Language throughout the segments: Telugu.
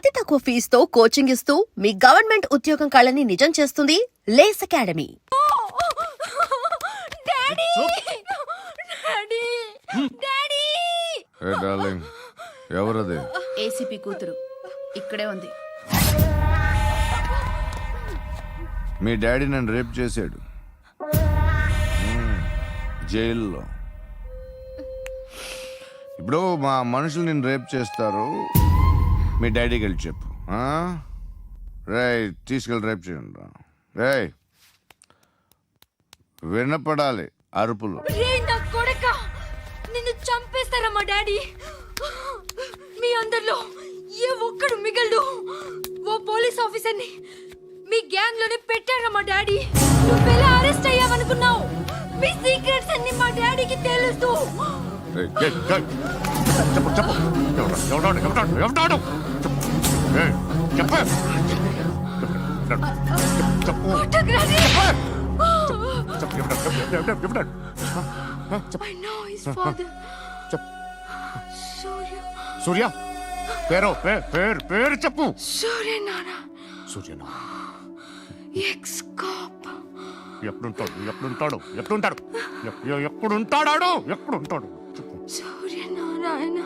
అతి తక్కువ ఫీజుతో కోచింగ్ ఇస్తూ మీ గవర్నమెంట్ ఉద్యోగం కళని నిజం చేస్తుంది లేస్ అకాడమీ. ఎవరది? ఏసీపీ కూతురు ఇక్కడే ఉంది. మీ డాడీ నన్ను రేప్ చేశాడు జైల్లో. ఇప్పుడు మా మనుషులు నేను రేప్ చేస్తారు, మీ డాడీకి వెళ్ళి చెప్పు. రే తీసుకెళ్ళి రేప్ చేయండి. రే వినపడాలి అరుపులు. నిన్ను చంపేస్తారా మా డాడీ? మీ అందరిలో ఏ ఒక్కడు మిగలడు. ఓ పోలీస్ ఆఫీసర్ని మీ గ్యాంగ్ లోనే పెట్టారా మా డాడీ? నువ్వెలా అరెస్ట్ అయ్యావనుకున్నావు? మీ సీక్రెట్స్ అన్ని మా డాడీకి తెలుసు. చెప్పు చెప్పు సూర్య పేరు పేరు చెప్పు. సూర్యనారాయణ. Suryanarayana ex cop. ఎప్పుడుంటాడు సూర్యనారాయణ.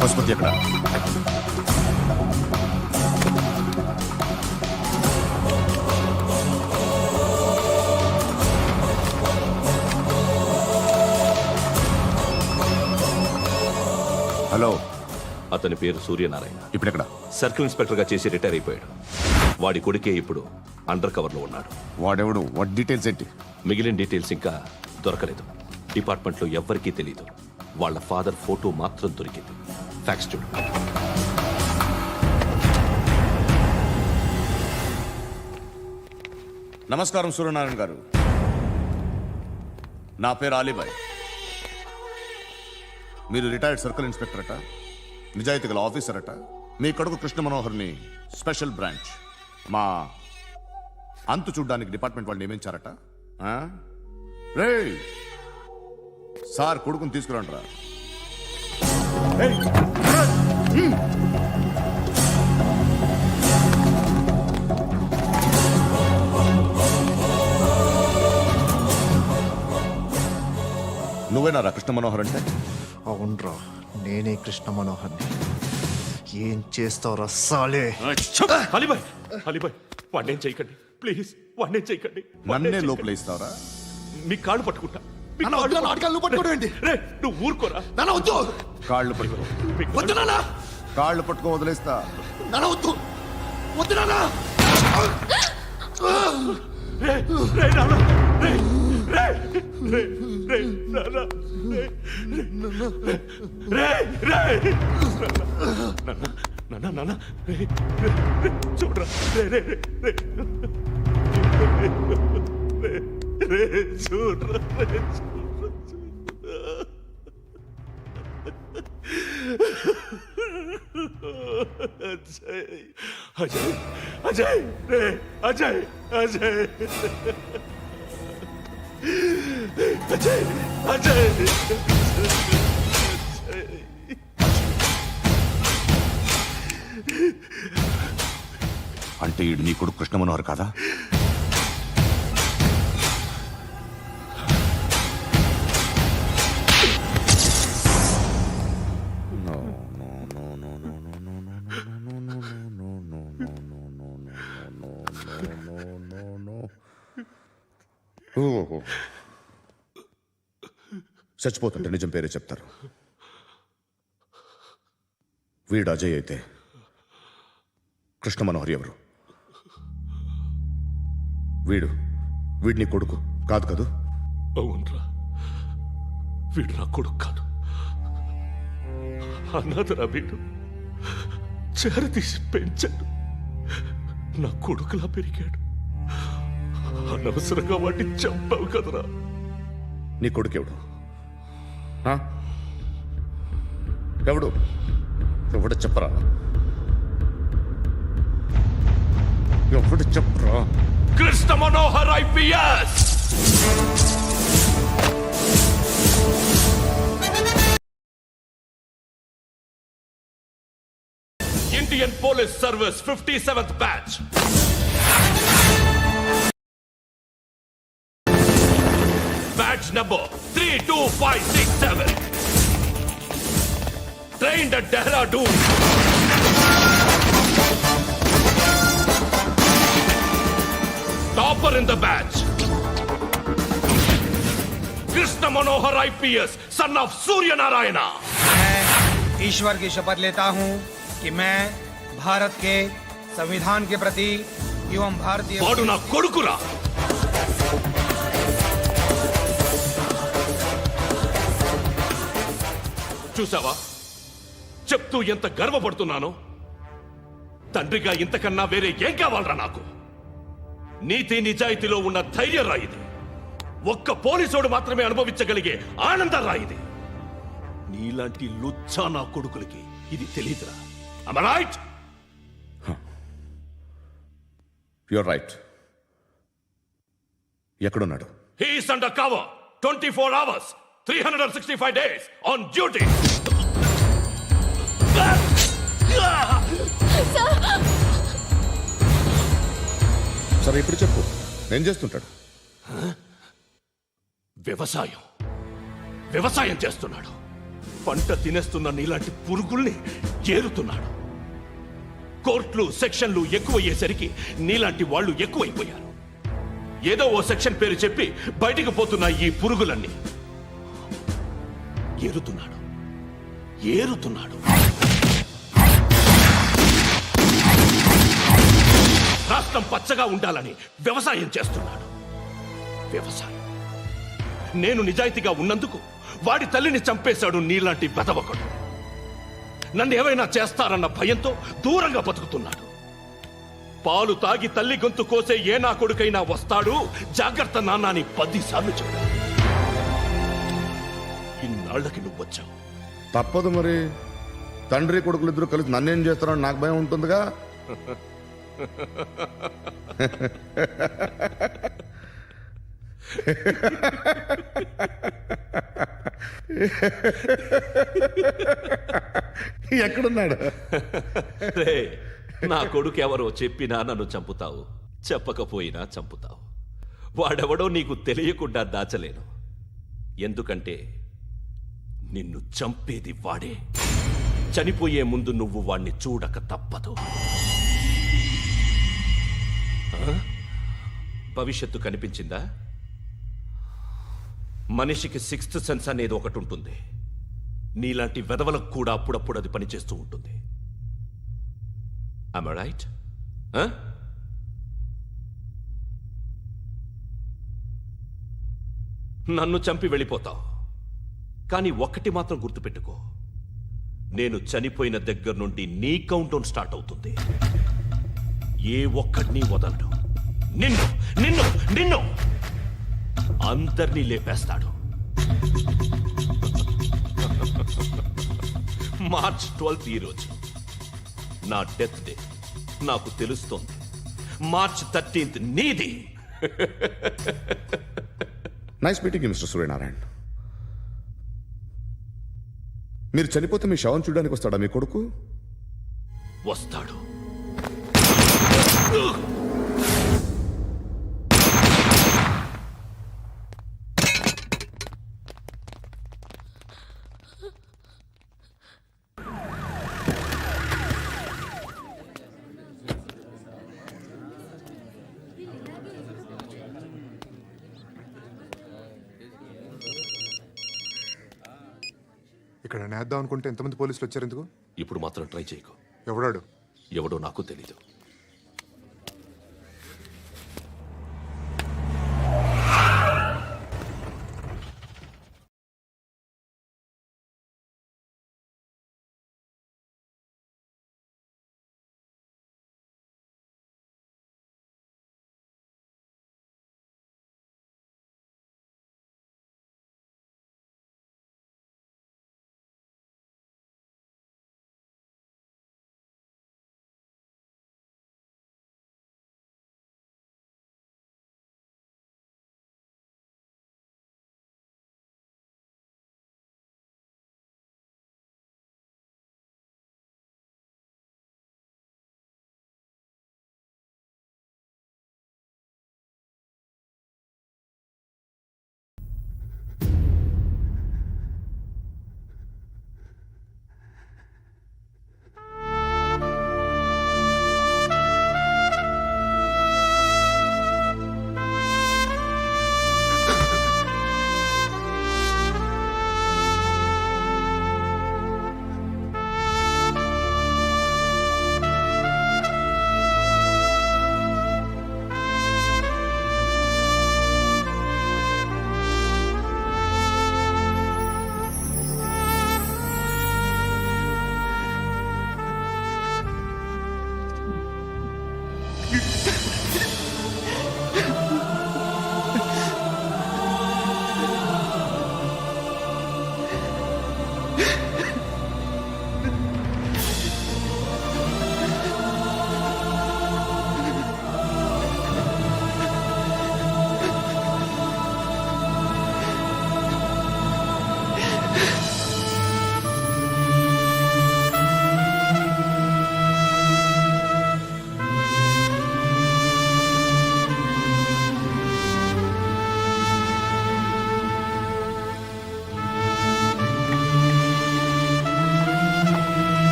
పశుపతి ఎక్కడ? హలో, అతని పేరు సూర్యనారాయణ. ఇప్పుడెక్కడ? సర్కిల్ ఇన్స్పెక్టర్ గా చేసి రిటైర్ అయిపోయాడు. వాడి కొడుకే ఇప్పుడు అండర్ కవర్ లో ఉన్నాడు. వాడెవడు? వాట్ డీటెయిల్స్ ఏంటి? మిగిలిన డీటెయిల్స్ ఇంకా దొరకలేదు. డిపార్ట్మెంట్ లో ఎవ్వరికీ తెలియదు. వాళ్ళ ఫాదర్ ఫోటో మాత్రం దొరికింది. ఫ్యాక్స్ చూడు. నమస్కారం సూర్యనారాయణ గారు. నా పేరు అలీబాయ్. మీరు రిటైర్డ్ సర్కిల్ ఇన్స్పెక్టర్ అట, నిజాయితీ గల ఆఫీసర్ అట. మీ కొడుకు కృష్ణ మనోహర్ని స్పెషల్ బ్రాంచ్ మా అంతు చూడ్డానికి డిపార్ట్మెంట్ వాళ్ళు నియమించారట. రే సార్ కొడుకుని తీసుకురండి రా. నువ్వేనా కృష్ణ మనోహర్ అంటే? అవునరా, నేనే కృష్ణ మనోహర్ని. ఏం చేస్తావురా సాలే? అలీబాయ్ వాడినేం చేయకండి ప్లీజ్, వాడినేం చేయకండి. నన్నే లోపల ఇస్తావరా? మీ కాళ్ళు పట్టుకుంటా. నువ్వు ఊరుకోరా. కాళ్ళు పట్టుకో. కాళ్ళు పట్టుకో వదిలేస్తా. చూడరా చూడరా. అజయ్ అజయ్ అజయ్ అజయ్ అజయ్ అజయ్. అంటే ఈడు నీ కొడుకు కృష్ణ మనోహర్ కాదా? చచ్చిపోతుంటే నిజం పేరే చెప్తారు. వీడు అజయ్ అయితే కృష్ణ మనోహర్ ఎవరు? వీడిని కొడుకు కాదు కదూ? అవునరా, వీడు నా కొడుకు కాదు. అనాథరా వీడు. చేరతీసి పెంచాడు. నా కొడుకులా పెరిగాడు. అనవసరంగా వాడిని చంపావు కదరా. నీ కొడుకెవడు? ఎవడు? ఎవడు చెప్పరా? ఎవడు చెప్పరా? Krishna Manohar IPS. Indian police service 57th batch. Badge number 32567. Trained at Dehradun. Topper in the batch. Krishna Manohar IPS, son of Surya Narayana. मैं ईश्वर की शपथ लेता हूं कि मैं भारत के संविधान के प्रति एवं भारतीय వాడు నా కొడుకురా. చూసావా, చెప్తూ ఎంత గర్వపడుతున్నానో. తండ్రిగా ఇంతకన్నా వేరే ఏం కావాలరా నాకు? నీతి నిజాయితీలో ఉన్న ధైర్యం రా ఇది. ఒక్క పోలీసోడు మాత్రమే అనుభవించగలిగే ఆనందం రా ఇది. నీలాంటి లుచ్చా నా కొడుకులకి ఇది తెలియదురా. Am I right? You're right. ఎక్కడున్నాడు? He is under cover 24 hours 365 days on duty. సరే ఇప్పుడు చెప్పు, ఏం చేస్తుంటాడు? వ్యవసాయం చేస్తున్నాడు. పంట తినేస్తున్న నీలాంటి పురుగుల్ని ఏరుతున్నాడు. కోర్టులు సెక్షన్లు ఎక్కువయ్యేసరికి నీలాంటి వాళ్ళు ఎక్కువైపోయారు. ఏదో ఓ సెక్షన్ పేరు చెప్పి బయటికి పోతున్న ఈ పురుగులన్నీ ఏరుతున్నాడు. రాష్ట్రం పచ్చగా ఉండాలని వ్యవసాయం చేస్తున్నాడు. నేను నిజాయితీగా ఉన్నందుకు వాడి తల్లిని చంపేశాడు నీలాంటి వెధవకుడు. నన్ను ఏమైనా చేస్తారన్న భయంతో దూరంగా బతుకుతున్నాడు. పాలు తాగి తల్లి గొంతు కోసే ఏ నా కొడుకైనా వస్తాడు, జాగ్రత్త నాన్న అని 10 సార్లు చెప్పాడు. ఇన్నాళ్లకి నువ్వు వచ్చావు. తప్పదు మరి. తండ్రి కొడుకులు ఇద్దరు కలిసి నన్నేం చేస్తారని నాకు భయం ఉంటుందిగా. ఎక్కడున్నాడు? రే, నా కొడుకు ఎవరో చెప్పినా నన్ను చంపుతావు, చెప్పకపోయినా చంపుతావు. వాడెవడో నీకు తెలియకుండా దాచలేను. ఎందుకంటే నిన్ను చంపేది వాడే. చనిపోయే ముందు నువ్వు వాణ్ణి చూడక తప్పదు. భవిష్యత్తు కనిపించిందా? మనిషికి 6th సెన్స్ అనేది ఒకటి ఉంటుంది. నీలాంటి వెధవలకు కూడా అప్పుడప్పుడు అది పనిచేస్తూ ఉంటుంది. Am I right? నన్ను చంపి వెళ్ళిపోతావు. కానీ ఒక్కటి మాత్రం గుర్తుపెట్టుకో, నేను చనిపోయిన దగ్గర నుండి నీ కౌంటౌన్ స్టార్ట్ అవుతుంది. ఏ ఒక్కడిని వదలడు. నిన్ను నిన్ను నిన్ను అందరినీ లేపేస్తాడు. మార్చ్ 12th ఈ రోజు నా డెత్ డే. నాకు తెలుస్తోంది మార్చ్ 13th నీది. Nice meeting mister Suryanarayan. మీరు చనిపోతే మీ శవం చూడడానికి వస్తాడా మీ కొడుకు? వస్తాడు. ఇక్కడ నేద్దాం అనుకుంటే ఎంతమంది పోలీసులు వచ్చారు ఎందుకు? ఇప్పుడు మాత్రం ట్రై చేయకు. ఎవడాడు? ఎవడో నాకు తెలీదు.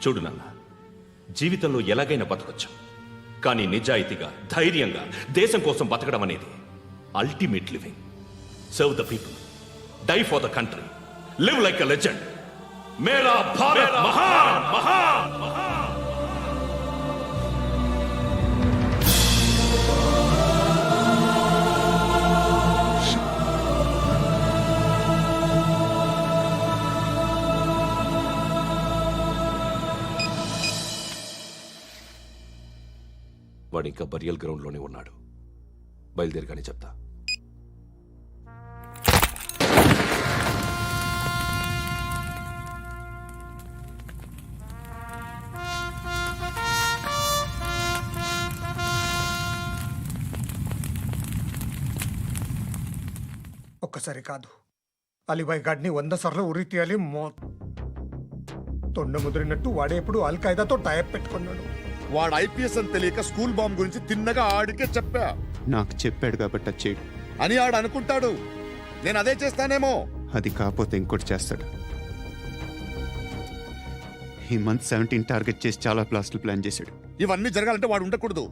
చూడు నాన్న, జీవితంలో ఎలాగైనా బతకొచ్చు, కానీ నిజాయితీగా ధైర్యంగా దేశం కోసం బతకడం అనేది ultimate living. Serve the people, die for the country, live like a legend. మేరా భారత్ మహాన్ మహాన్ మహాన్. వాడు ఇంకా బరియల్ గ్రౌండ్లోనే ఉన్నాడు. బయలుదేరగానే చెప్తా. ఒక్కసారి కాదు, అలీబాయ్ గాడిని 100 సార్లు ఉరి తీయాలి. తొండ ముదిరినట్టు వాడేప్పుడు అల్ ఖైదాతో టైప్ పెట్టుకున్నాడు. వాడు ఐపీఎస్ అని తెలియక స్కూల్ బాంబ్ గురించి తిన్నగా ఆడికే చెప్పా నాకు చెప్పాడు కాబట్టి అది చేయడు. అని ఆడు అనుకుంటాడు. నేను అదే చేస్తానేమో. అది కాకపోతే ఇంకోటి చేస్తాడు. ఈ మంత్ 17 టార్గెట్ చేసి చాలా ప్లాస్టులు ప్లాన్ చేశాడు. ఇవన్నీ జరగాలంటే వాడు ఉండకూడదు.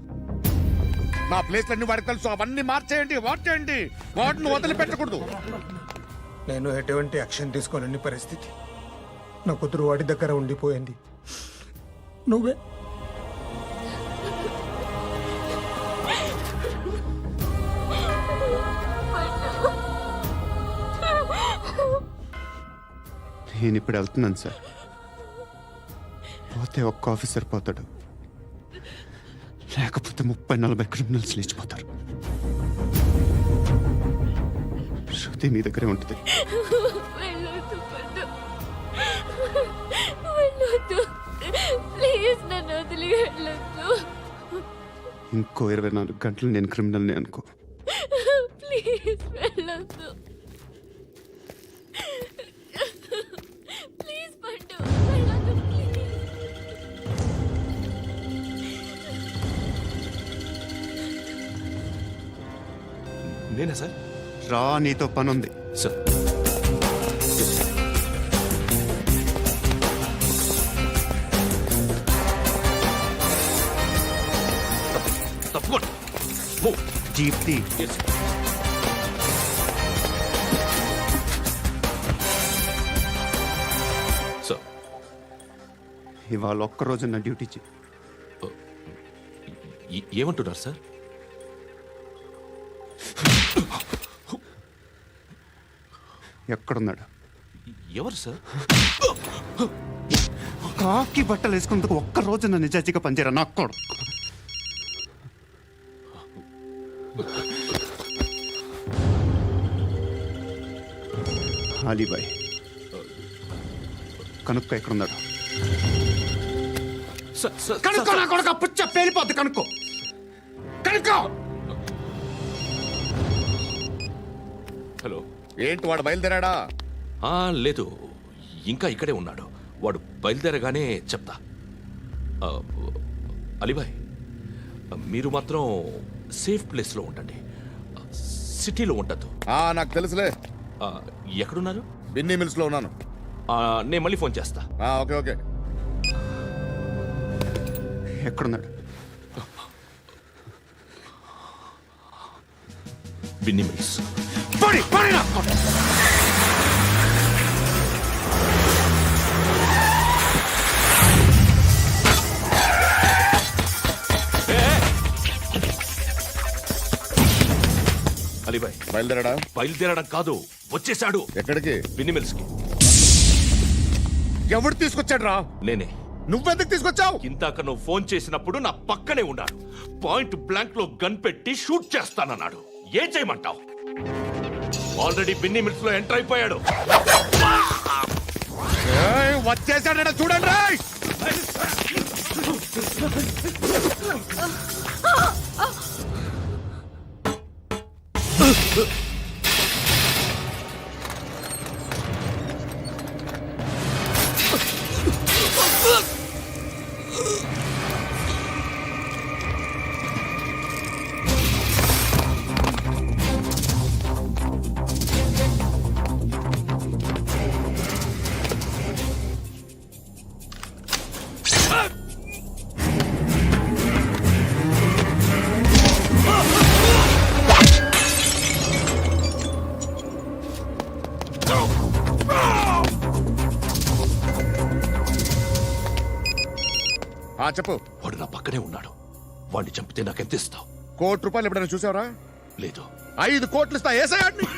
నా ప్లేస్లన్నీ వాడికి తెలుసు. అవన్నీ మార్చేయండి, వార్చేయండి. వాటిని వదిలిపెట్టకూడదు. నేను ఎటువంటి యాక్షన్ తీసుకోలేని పరిస్థితి. నా కూతురు వాడి దగ్గర ఉండిపోయింది. నువ్వే నేను ఇప్పుడు వెళ్తున్నాను సార్. పోతే ఒక్క ఆఫీసర్ పోతాడు, లేకపోతే 30-40 క్రిమినల్స్ లేచిపోతారు. శృతి మీ దగ్గరే ఉంటుంది. వెళ్ళొద్దు పండు, వెళ్ళొద్దు ప్లీజ్, నన్ను వదిలి వెళ్ళొద్దు ఇంకో 24 గంటలు నేను క్రిమినల్ని అనుకో. ప్లీజ్ వెళ్ళొద్దు ప్లీజ్ పండు, వెళ్ళొద్దు ప్లీజ్. నేనా సార్? రా, నీతో పని ఉంది. సార్, తప్పకుండా. Move. జీప్తి Yes, sir. సార్, ఇవాళ ఒక్కరోజు నా డ్యూటీ చేయి. ఏమంటున్నారు సార్? ఎక్కడున్నాడు? ఎవరు సార్? కాకి బట్టలు వేసుకున్నందుకు ఒక్కరోజు నా నిజాయితీగా పనిచేయరా నాకు కూడా. అలీబాయ్ కనుక్కో ఎక్కడున్నాడు. కనుక్కో నా కొడుకు, పుచ్చ పేలిపోద్ది. కనుక్కో కనుక్కో. హలో. ఏంటి వాడు బయలుదేరాడా? లేదు, ఇంకా ఇక్కడే ఉన్నాడు. వాడు బయలుదేరగానే చెప్తా. అలీబాయ్, మీరు మాత్రం సేఫ్ ప్లేస్లో ఉండండి, సిటీలో ఉండద్దు. నాకు తెలుసులే. ఎక్కడున్నారు? బిన్నీ మిల్స్ లో ఉన్నాను. నేను మళ్ళీ ఫోన్ చేస్తా. Okay okay. ఎక్కడున్నాడు? బిన్నీ మిల్స్. అలీబాయ్ బయలుదేరాడా? బయలుదేరడం కాదు, వచ్చేశాడు. ఎక్కడికి? బిన్నీ మిల్స్ కి. ఎవడు తీసుకొచ్చాడు రా? నేనే. నువ్వెందుకు తీసుకొచ్చావు? ఇందాక నువ్వు ఫోన్ చేసినప్పుడు నా పక్కనే ఉన్నాడు. పాయింట్ బ్లాంక్ లో గన్ పెట్టి షూట్ చేస్తానన్నాడు. ఏం చేయమంటావు? ఆల్రెడీ బిన్నీ మిల్స్ లో ఎంటర్ అయిపోయాడు. వచ్చేసాడ చూడండి రా. చెప్పు. వాడు నా పక్కనే ఉన్నాడు. వాడిని చంపితే నాకెంత ఇస్తావు? ₹1,00,00,000 ఎప్పుడైనా చూసావరా? లేదు. 5 కోట్లు ఇస్తా. ఏసయాడిని.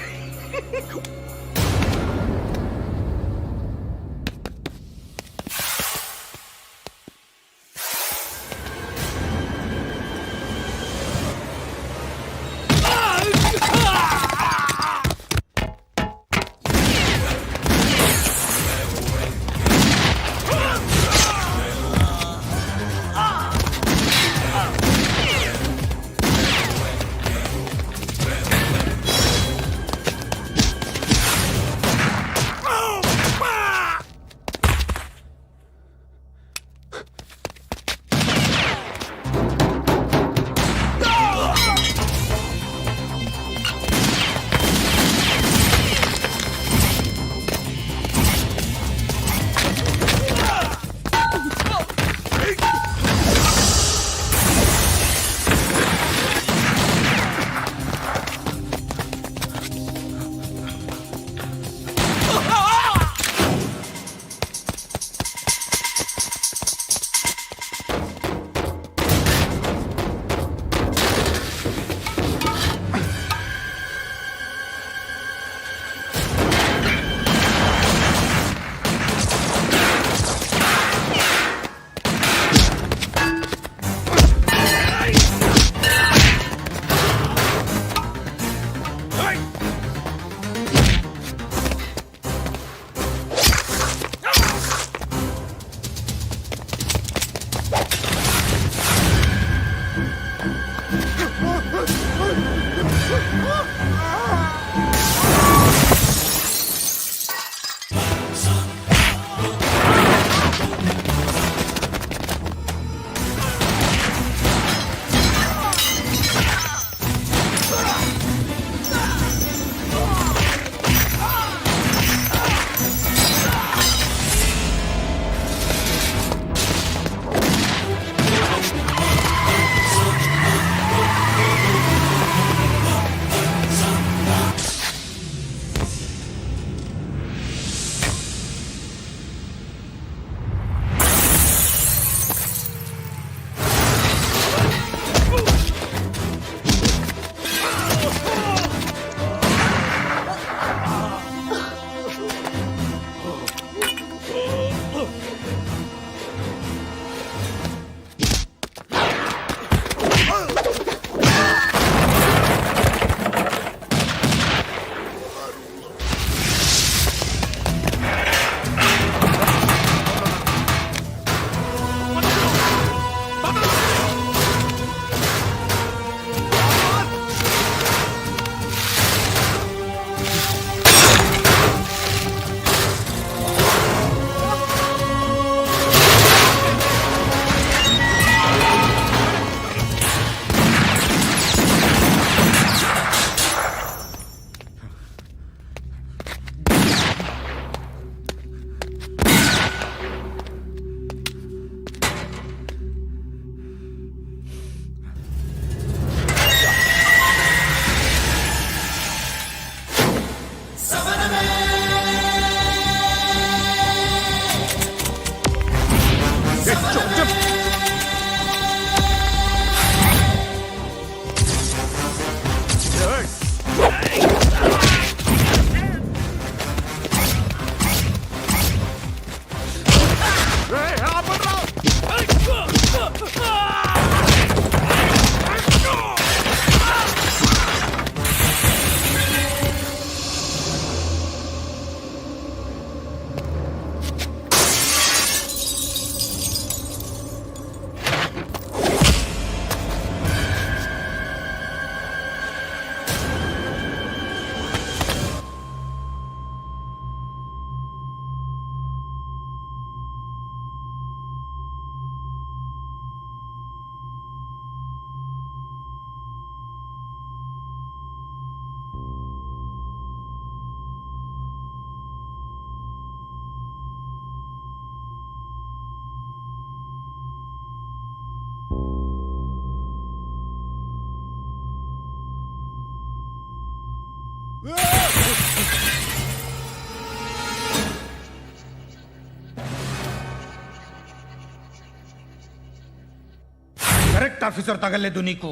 కరెక్ట్ ఆఫీసర్ తగలేదు నీకు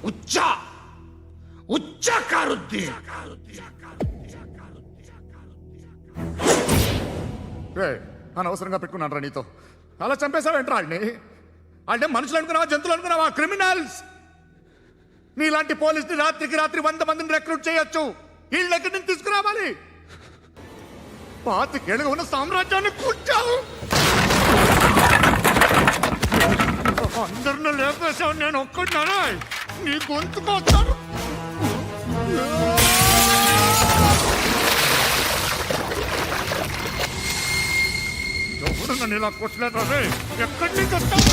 ఉచ్చా ఉచ్చా కారుద్ది అనవసరంగా పెట్టుకున్నాను రా నీతో అలా చంపేశావేంట్రా వాళ్ళని అంటే మనుషులు అనుకున్నావా జంతువులు అనుకున్నావా క్రిమినల్స్ నీలాంటి పోలీసుని రాత్రికి రాత్రి 100 మందిని రిక్రూట్ చేయొచ్చు వీళ్ళ దగ్గర నుంచి తీసుకురావాలి పాతికేళ్ళగా ఉన్న సామ్రాజ్యాన్ని కూర్చావు అందరిని లేపేశావు నేను ఒక్కడినారా నీ గొంతుకొచ్చాను ఎవరు నన్ను ఇలా కొట్టలేదా రే ఎక్కడి నుంచి వస్తావు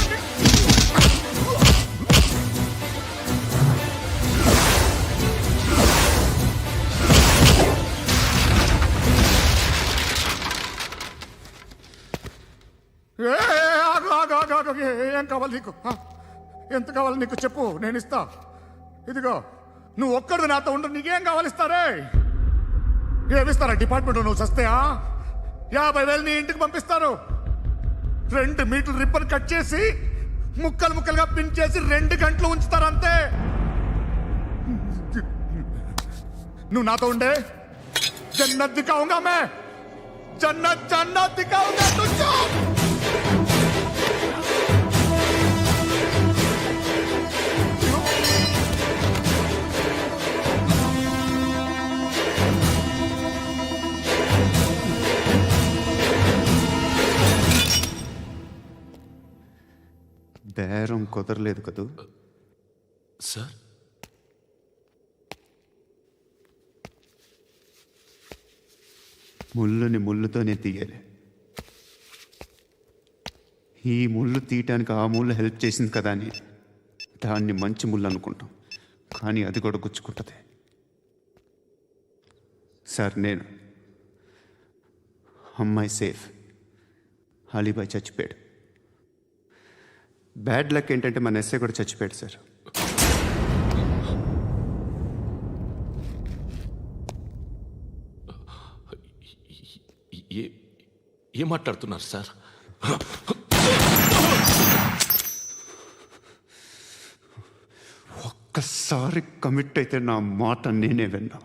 ఏం కావాలి నీకు ఎంత కావాలి నీకు చెప్పు నేను ఇస్తా ఇదిగో నువ్వు ఒక్కడిది నాతో ఉండు నీకేం కావాలి ఇస్తారే ఏమిస్తారా డిపార్ట్మెంట్ నువ్వు చస్తేయా 50,000 నీ ఇంటికి పంపిస్తారు 2 మీటర్లు రిబ్బన్ కట్ చేసి ముక్కలు ముక్కలుగా పిన్ చేసి 2 గంటలు ఉంచుతారు అంతే నువ్వు నాతో ఉండే జన్నత్ దిఖాऊंगा मैं जन्नत जन्नत दिखाऊंगा तुझको బేరం కుదరలేదు కదూ సార్ ముళ్ళుని ముళ్ళుతోనే తీయాలి ఈ ముళ్ళు తీయటానికి ఆ ముళ్ళు హెల్ప్ చేసింది కదా అని దాన్ని మంచి ముళ్ళు అనుకుంటాం కానీ అది కూడా గుచ్చుకుంటుంది సార్ నేను అమ్మాయి సేఫ్ అలీబాయ్ చచ్చిపోయాడు బ్యాడ్ లక్ ఏంటంటే మన ఎస్ఐ కూడా చచ్చిపోయాడు సార్ ఏం మాట్లాడుతున్నారు సార్ ఒక్కసారి కమిట్ అయితే నా మాట నేనే విన్నా